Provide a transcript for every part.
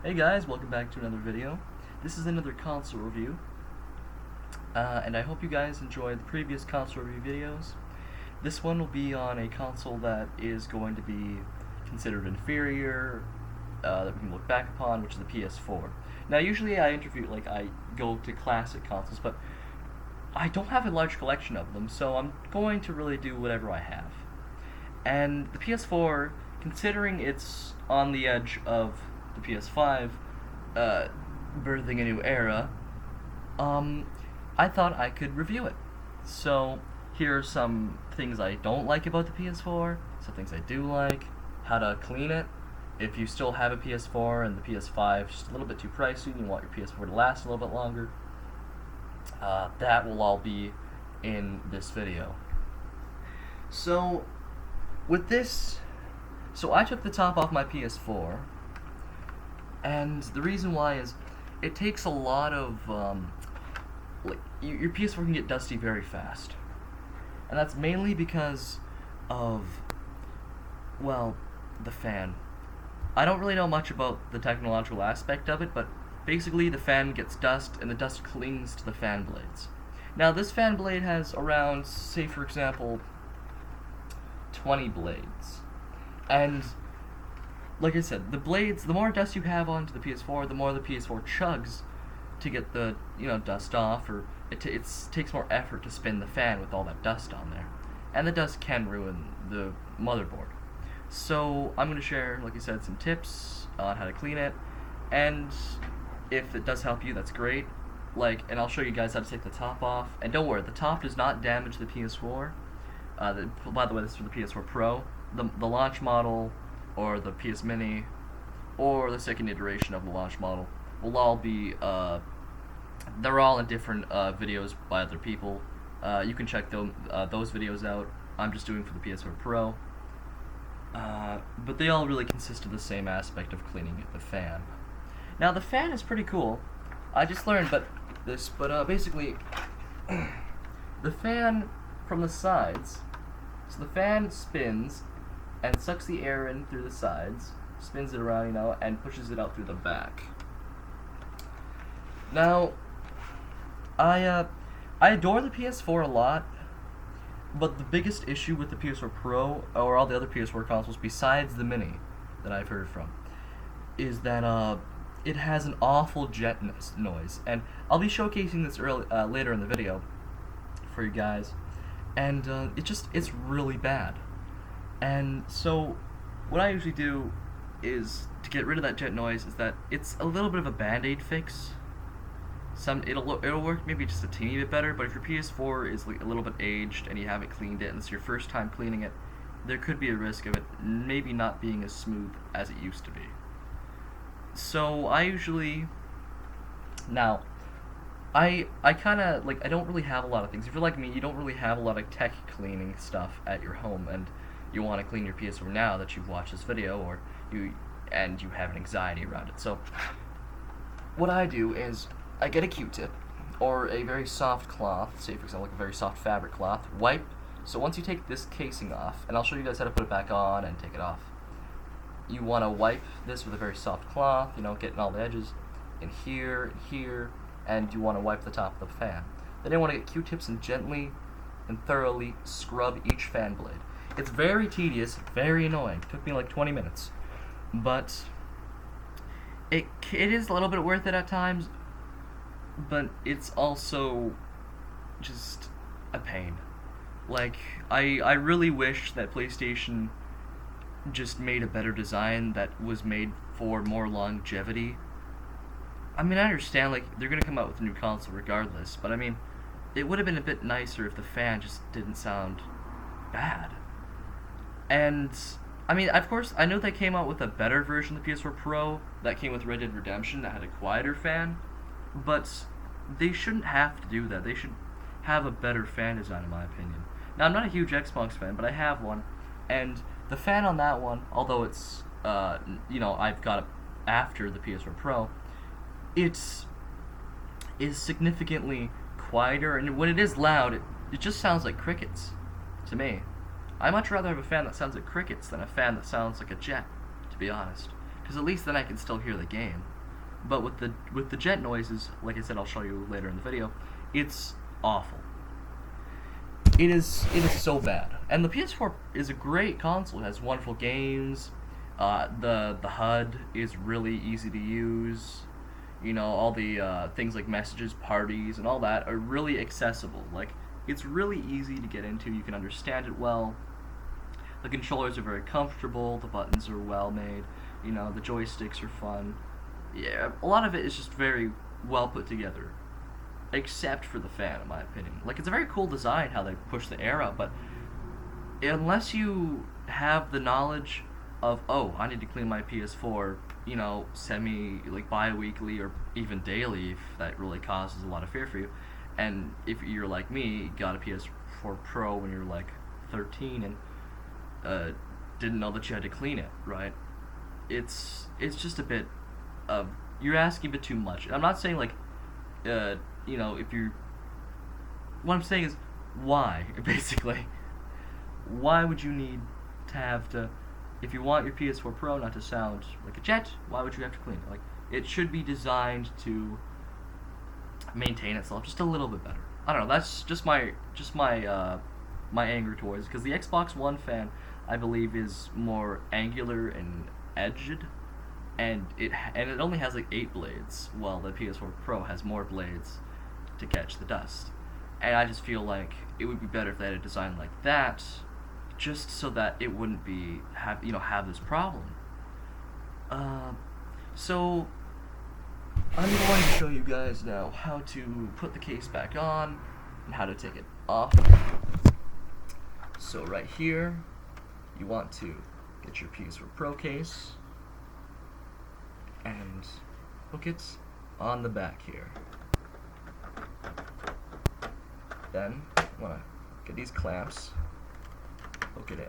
Hey guys, welcome back to another video. This is another console review, and I hope you guys enjoyed the previous console review videos. This one will be on a console that is going to be considered inferior, that we can look back upon, which is the PS4. Now usually I go to classic consoles, but I don't have a large collection of them, so I'm going to really do whatever I have. And the PS4, considering it's on the edge of the PS5, birthing a new era, I thought I could review it. So here are some things I don't like about the PS4, some things I do like, how to clean it. If you still have a PS4 and the PS5 is just a little bit too pricey and you want your PS4 to last a little bit longer, that will all be in this video. So with this, I took the top off my PS4, and the reason why is it takes a lot of your PS4 can get dusty very fast, and that's mainly because of, well, the fan. I don't really know much about the technological aspect of it, but basically the fan gets dust and the dust clings to the fan blades. Now this fan blade has around, say for example, 20 blades, and like I said, the blades, the more dust you have onto the PS4, the more the PS4 chugs to get the dust off, or it takes more effort to spin the fan with all that dust on there, and the dust can ruin the motherboard. So I'm going to share, like I said, some tips on how to clean it, and if it does help you, that's great. And I'll show you guys how to take the top off, and don't worry, the top does not damage the PS4. By the way, this is for the PS4 Pro. The launch model, or the PS Mini, or the second iteration of the launch model will all be, they're all in different videos by other people. You can check those videos out. I'm just doing for the PS4 Pro. But they all really consist of the same aspect of cleaning the fan. Now the fan is pretty cool. I just learned basically the fan from the sides, so the fan spins and sucks the air in through the sides, spins it around, and pushes it out through the back. Now, I adore the PS4 a lot, but the biggest issue with the PS4 Pro, or all the other PS4 consoles besides the Mini that I've heard from, is that it has an awful jet noise, and I'll be showcasing this later in the video for you guys, and it's really bad. And so what I usually do is, to get rid of that jet noise, is that it's a little bit of a band-aid fix. It'll work maybe just a teeny bit better, but if your PS4 is a little bit aged and you haven't cleaned it and it's your first time cleaning it, there could be a risk of it maybe not being as smooth as it used to be. So I usually, now, I kind of, I don't really have a lot of things. If you're like me, you don't really have a lot of tech cleaning stuff at your home, and you want to clean your PS4 now that you've watched this video, or you have an anxiety around it. So what I do is I get a Q-tip or a very soft cloth, say for example a very soft fabric cloth, wipe. So once you take this casing off, and I'll show you guys how to put it back on and take it off, you want to wipe this with a very soft cloth, getting all the edges in here, and you want to wipe the top of the fan. Then you want to get Q-tips and gently and thoroughly scrub each fan blade. It's very tedious, very annoying. It took me like 20 minutes. But it is a little bit worth it at times, but it's also just a pain. I really wish that PlayStation just made a better design that was made for more longevity. I mean, I understand, they're gonna come out with a new console regardless, but I mean, it would have been a bit nicer if the fan just didn't sound bad. And I mean, of course, I know they came out with a better version of the PS4 Pro that came with Red Dead Redemption that had a quieter fan, but they shouldn't have to do that. They should have a better fan design, in my opinion. Now, I'm not a huge Xbox fan, but I have one, and the fan on that one, although it's, I've got it after the PS4 Pro, it is significantly quieter, and when it is loud, it just sounds like crickets to me. I much rather have a fan that sounds like crickets than a fan that sounds like a jet, to be honest. because at least then I can still hear the game. But with the jet noises, like I said, I'll show you later in the video, it's awful. It is so bad. And the PS4 is a great console. It has wonderful games. The HUD is really easy to use. You know, all the things like messages, parties, and all that are really accessible. Like, it's really easy to get into. You can understand it well. The controllers are very comfortable. The buttons are well made. You know, the joysticks are fun. Yeah, a lot of it is just very well put together. Except for the fan, in my opinion. Like, it's a very cool design how they push the air up, but unless you have the knowledge of, oh, I need to clean my PS4, you know, like bi-weekly or even daily, if that really causes a lot of fear for you, and if you're like me, got a PS4 Pro when you're like 13 and didn't know that you had to clean it, right? It's just a bit of, you're asking a bit too much. I'm not saying like, you know, what I'm saying is, why, basically? Why would you need to have to, if you want your PS4 Pro not to sound like a jet, why would you have to clean it? Like, it should be designed to maintain itself just a little bit better. I don't know, that's just my anger towards it, because the Xbox One fan, I believe, is more angular and edged, and it only has like 8 blades, while the PS4 Pro has more blades to catch the dust. And I just feel like it would be better if they had a design like that, just so that it wouldn't have this problem. So I'm going to show you guys now how to put the case back on and how to take it off. So right here, you want to get your PS4 Pro case and hook it on the back here. Then you want to get these clamps, hook it in.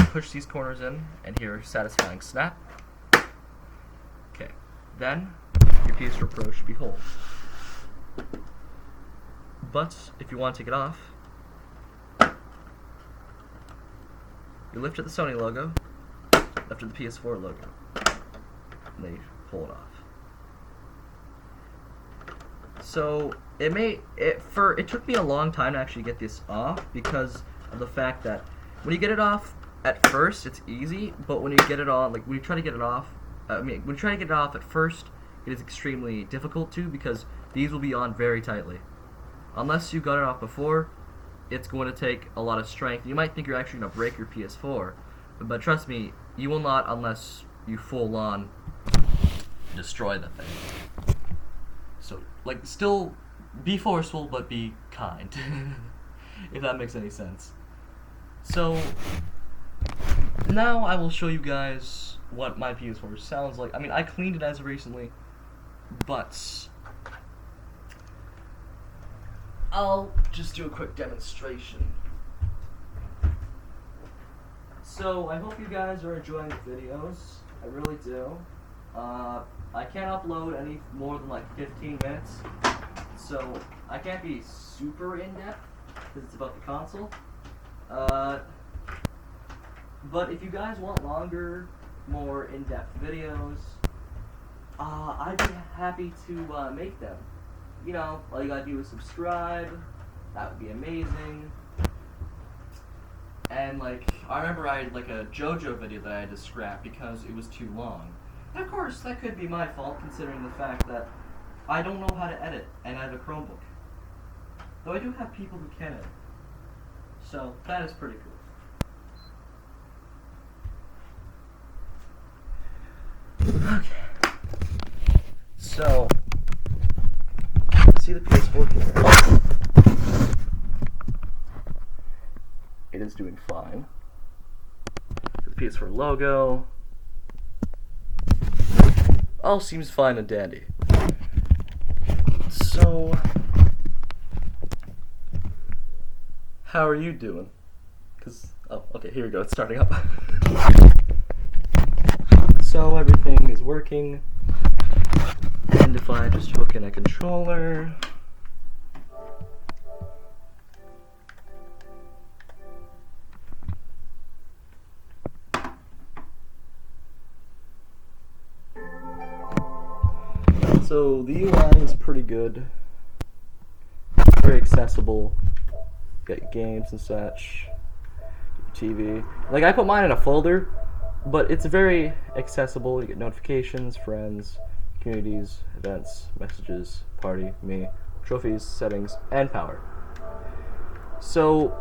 Push these corners in and hear a satisfying snap. Okay, then your PS4 Pro should be whole. But if you want to take it off, you lift at the Sony logo, lift at the PS4 logo, and then you pull it off. So it took me a long time to actually get this off, because of the fact that when you get it off at first it's easy, but when you get it on, like when you try to get it off, when you try to get it off at first, it is extremely difficult to, because these will be on very tightly. Unless you got it off before, it's going to take a lot of strength. You might think you're actually going to break your PS4, but trust me, you will not, unless you full on destroy the thing. So, like, still be forceful, but be kind. If that makes any sense. So, now I will show you guys what my PS4 sounds like. I mean, I cleaned it as of recently, but I'll just do a quick demonstration. So, I hope you guys are enjoying the videos. I really do. I can't upload any more than like 15 minutes, so I can't be super in-depth, because it's about the console. But if you guys want longer, more in-depth videos, I'd be happy to make them. You know, all you gotta do is subscribe. That would be amazing. And like, I remember I had like a JoJo video that I had to scrap because it was too long. And of course, that could be my fault, considering the fact that I don't know how to edit, and I have a Chromebook. Though I do have people who can edit. So, that is pretty cool. Okay. So, see the PS4 here. It is doing fine. The PS4 logo. All seems fine and dandy. So, how are you doing? Oh, okay, here we go, it's starting up. So, everything is working. And if I just hook in a controller, So the UI is pretty good. Very accessible. Get games and such. TV. Like, I put mine in a folder, but it's very accessible. You get notifications, friends, communities, events, messages, party, me, trophies, settings, and power. So